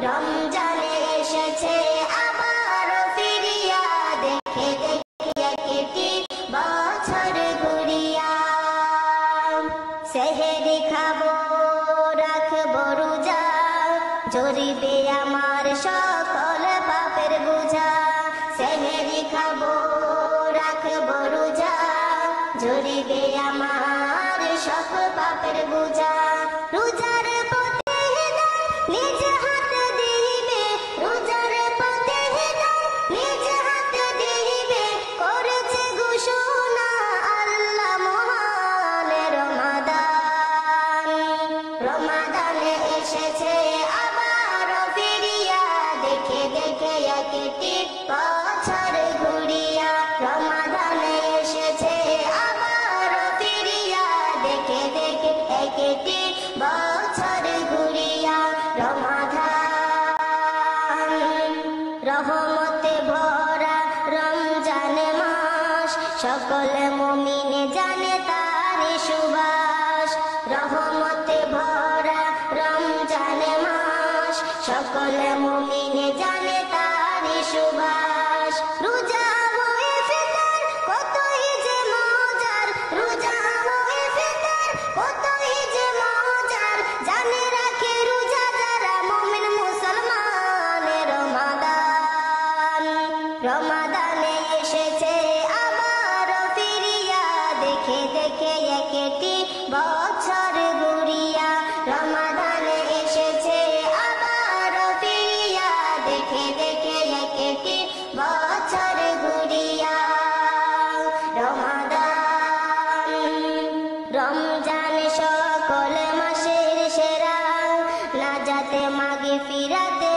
রমজানে এসেছে আবার ফিরিয়া, দেখে দেখে কেটে বছর ঘুরিয়া। সেহেরি খাবো রাখবো রোজা, ঝরিবে আমার সকল পাপের বোঝা। সেহেরি খাবো রাখবো রোজা, ঝরিবে আমার সকল পাপের বোঝা। রোজার পথে হেদায়েত নিজ হাত দিবে, রোজার পথে হেদায়েত নিজ হাত দিবে, করেছে ঘোষণা আল্লাহ মহান। রমাদান রমাদানে এসেছে আবার ফিরিয়া, দেখে দেখে কেটে বছর ঘুরিয়া। রমাদানে এসেছে আবার ফিরিয়া, দেখে দেখে কেটে বছর ঘুরিয়া। রমাদান রহমতে ভরা রমজান মাস, সকল মুমিনে জানে তার সুবাস। রহমতে ভরা রমজান মাস, সকল মুমিনে জানে তার সুবাস। রোজা ও ইফতার কতই যে মজার, রোজা ও ইফতার কতই যে মজার, জানে রাখে রোজা যারা মুমিন মুসলমান। রমাদান রমাদানে এসেছে আবার ফিরিয়া, দেখে দেখে কেটে বছর ঘুরিয়া। রমাদানে এসেছে আবার ফিরিয়া, দেখে দেখে কেটে বছর ঘুরিয়া। রমাদান রমজান সকল মাসের সেরা, নাজাতে মাগফিরাতে